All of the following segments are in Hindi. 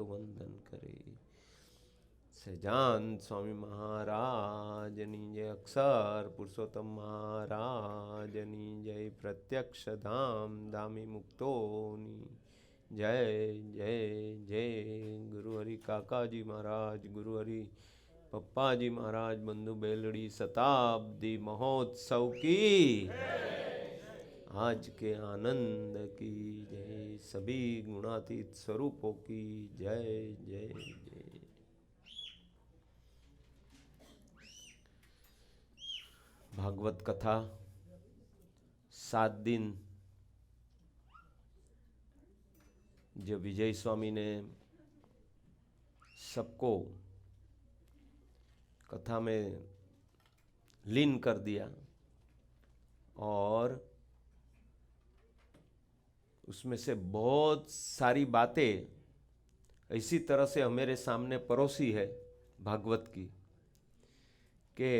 वंदन करे। સહજાનંદ સ્વામી મહારાજની જય, અક્ષર પુરુષોત્તમ મહારાજની જય, પ્રત્યક્ષ ધામ ધામી મુક્તોની જય જય જય। ગુરુ હરિ કાકાજી મહારાજ, ગુરુ હરિ પપ્પાજી મહારાજ, બંધુ બેલડી शताब्दी महोत्सव की आज के आनंद की जय। सभी गुणातीत स्वरूपों की जय जय जय। भागवत कथा 7 दिन जो विजय स्वामी ने सबको कथा में लीन कर दिया और उसमें से बहुत सारी बातें इसी तरह से हमारे सामने परोसी है भागवत की, कि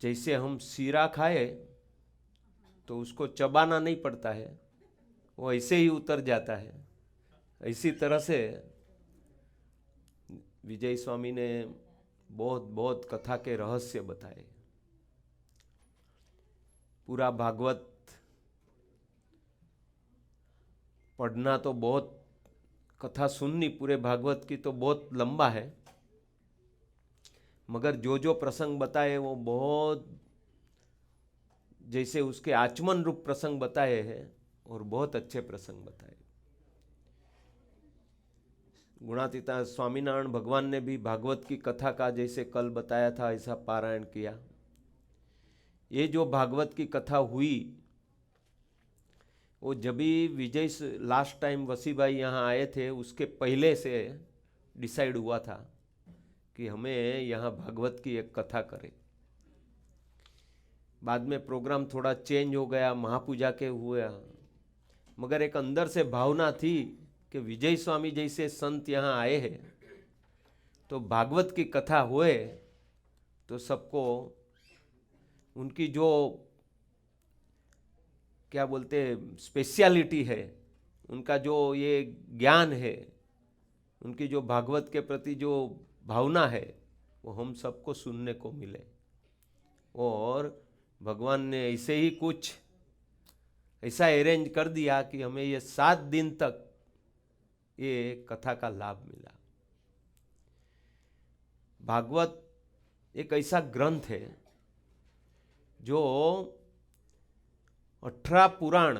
जैसे हम सीरा खाए तो उसको चबाना नहीं पड़ता है, वो ऐसे ही उतर जाता है। इसी तरह से विजय स्वामी ने बहुत बहुत कथा के रहस्य बताए। पूरा भागवत पढ़ना तो बहुत, कथा सुननी पूरे भागवत की तो बहुत लंबा है, मगर जो जो प्रसंग बताए वो बहुत जैसे उसके आचमन रूप प्रसंग बताए हैं और बहुत अच्छे प्रसंग बताए। गुणातीता स्वामीनारायण भगवान ने भी भागवत की कथा का जैसे कल बताया था ऐसा पारायण किया। ये जो भागवत की कथा हुई वो जब भी विजय लास्ट टाइम वसी भाई यहाँ आए थे उसके पहले से डिसाइड हुआ था कि हमें यहाँ भागवत की एक कथा करें। बाद में प्रोग्राम थोड़ा चेंज हो गया, महापूजा के हुआ, मगर एक अंदर से भावना थी कि विजय स्वामी जैसे संत यहाँ आए हैं तो भागवत की कथा होए तो सबको उनकी जो क्या बोलते स्पेशलिटी है, उनका जो ये ज्ञान है, उनकी जो भागवत के प्रति जो भावना है वो हम सबको सुनने को मिले। और भगवान ने ऐसे ही कुछ ऐसा अरेंज कर दिया कि हमें ये 7 दिन तक ये कथा का लाभ मिला। भागवत एक ऐसा ग्रंथ है जो 18 पुराण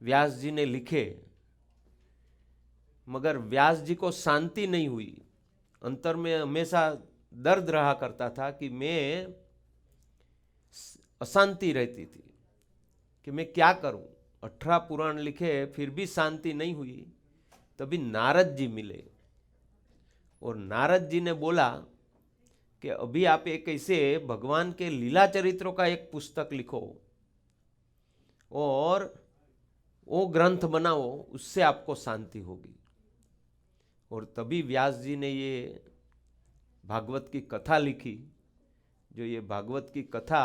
व्यास जी ने लिखे, मगर व्यास जी को शांति नहीं हुई। अंतर में हमेशा दर्द रहा करता था कि मैं अशांति रहती थी कि मैं क्या करूं। 18 पुराण लिखे फिर भी शांति नहीं हुई। तभी नारद जी मिले और नारद जी ने बोला कि अभी आप एक ऐसे भगवान के लीला चरित्रों का एक पुस्तक लिखो और वो ग्रंथ बनाओ, उससे आपको शांति होगी। और तभी व्यास जी ने ये भागवत की कथा लिखी, जो ये भागवत की कथा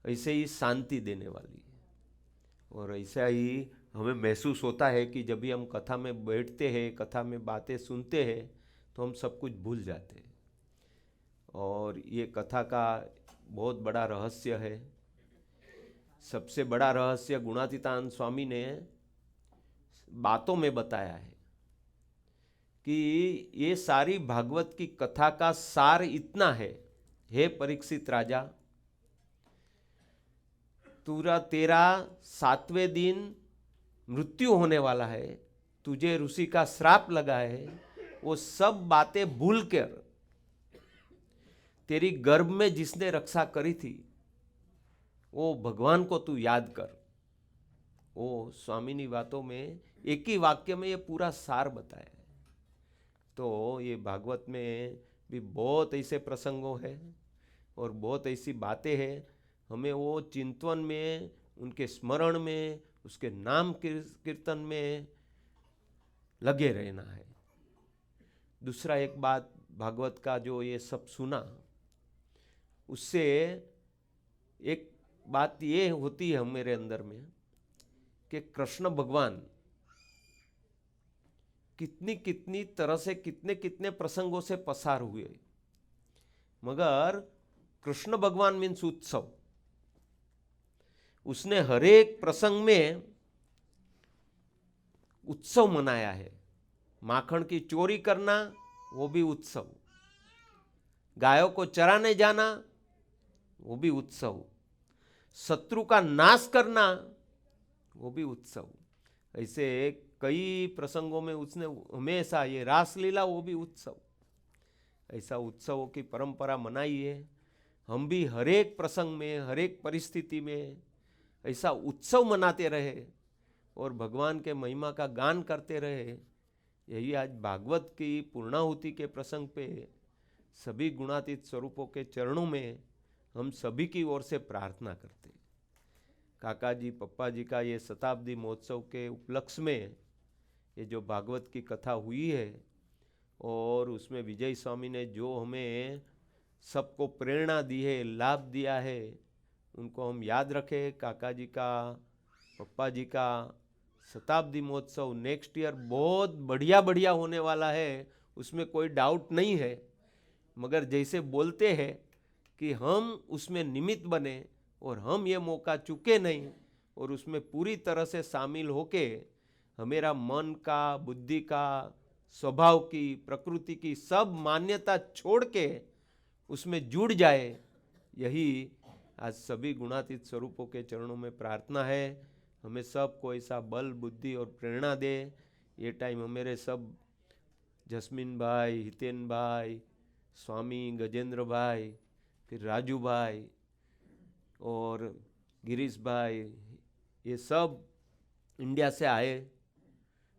ऐसे ही शांति देने वाली है। और ऐसा ही हमें महसूस होता है कि जब भी हम कथा में बैठते हैं, कथा में बातें सुनते हैं तो हम सब कुछ भूल जाते हैं। और ये कथा का बहुत बड़ा रहस्य है। सबसे बड़ा रहस्य गुणातीतानंद स्वामी ने बातों में बताया है कि ये सारी भागवत की कथा का सार इतना है, हे परीक्षित राजा, तेरा 7वें दिन मृत्यु होने वाला है, तुझे ऋषि का श्राप लगा है, वो सब बातें भूलकर तेरी गर्भ में जिसने रक्षा करी थी वो भगवान को तू याद कर। वो स्वामीनी बातों में एक ही वाक्य में ये पूरा सार बताया है। तो ये भागवत में भी बहुत ऐसे प्रसंगों हैं और बहुत ऐसी बातें हैं। हमें वो चिंतन में, उनके स्मरण में, उसके नाम कीर्तन में लगे रहना है। दूसरा एक बात, भागवत का जो ये सब सुना उससे एक बात ये होती है मेरे अंदर में कि कृष्ण भगवान कितनी कितनी तरह से कितने कितने प्रसंगों से पसार हुए, मगर कृष्ण भगवान मीन्स उत्सव। उसने हर एक प्रसंग में उत्सव मनाया है। माखन की चोरी करना वो भी उत्सव, गायों को चराने जाना वो भी उत्सव, शत्रु का नाश करना वो भी उत्सव। ऐसे कई प्रसंगों में उसने हमेशा ये रासलीला वो भी उत्सव, ऐसा उत्सवों की परंपरा मनाई है। हम भी हर एक प्रसंग में हर एक परिस्थिति में ऐसा उत्सव मनाते रहे और भगवान के महिमा का गान करते रहे। यही आज भागवत की पूर्णाहुति के प्रसंग पे सभी गुणातीत स्वरूपों के चरणों में हम सभी की ओर से प्रार्थना करते। काका जी पप्पा जी का ये शताब्दी महोत्सव के उपलक्ष्य में ये जो भागवत की कथा हुई है और उसमें विजय स्वामी ने जो हमें सबको प्रेरणा दी है, लाभ दिया है, उनको हम याद रखें। काका जी का पप्पा जी का शताब्दी महोत्सव नेक्स्ट ईयर बहुत बढ़िया बढ़िया होने वाला है, उसमें कोई डाउट नहीं है। मगर जैसे बोलते हैं कि हम उसमें निमित्त बने और हम ये मौका चूके नहीं और उसमें पूरी तरह से शामिल होके हमेरा मन का, बुद्धि का, स्वभाव की, प्रकृति की सब मान्यता छोड़ के उसमें जुड़ जाए, यही आज सभी गुणातीत स्वरूपों के चरणों में प्रार्थना है। हमें सबको ऐसा बल, बुद्धि और प्रेरणा दे। ये टाइम हमारे सब जस्मीन भाई, हितेन भाई, स्वामी गजेंद्र भाई, फिर राजू भाई और गिरीश भाई, ये सब इंडिया से आए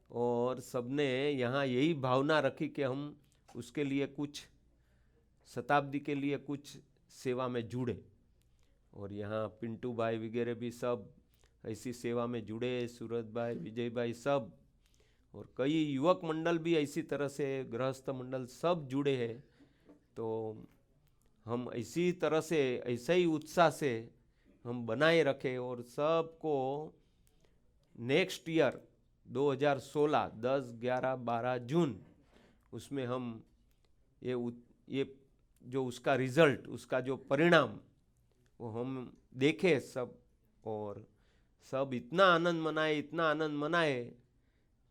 और सबने यहाँ यही भावना रखी कि हम उसके लिए कुछ शताब्दी के लिए कुछ सेवा में जुड़े। और यहाँ पिंटू भाई वगैरह भी सब ऐसी सेवा में जुड़े, सूरज भाई, विजय भाई सब, और कई युवक मंडल भी ऐसी तरह से, गृहस्थ मंडल सब जुड़े हैं। तो हम इसी तरह से, ऐसे ही उत्साह से हम बनाए रखें और सबको नेक्स्ट ईयर 2016 10, 11, 12 जून उसमें हम ये जो उसका रिजल्ट, उसका जो परिणाम वो हम देखें सब, और सब इतना आनंद मनाए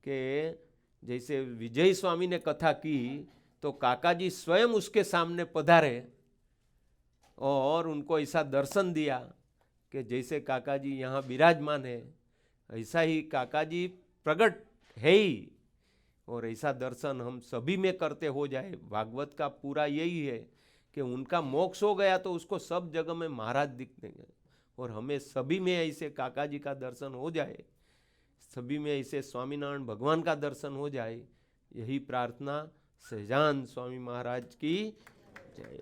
कि जैसे विजय स्वामी ने कथा की तो काका जी स्वयं उसके सामने पधारे और उनको ऐसा दर्शन दिया कि जैसे काका जी यहाँ विराजमान है ऐसा ही काका जी प्रकट है ही, और ऐसा दर्शन हम सभी में करते हो जाए। भागवत का पूरा यही है कि उनका मोक्ष हो गया तो उसको सब जगह में महाराज दिखते हैं, और हमें सभी में ऐसे काका जी का दर्शन हो जाए, सभी में ऐसे स्वामीनारायण भगवान का दर्शन हो जाए। यही प्रार्थना सहजान स्वामी महाराज की जय।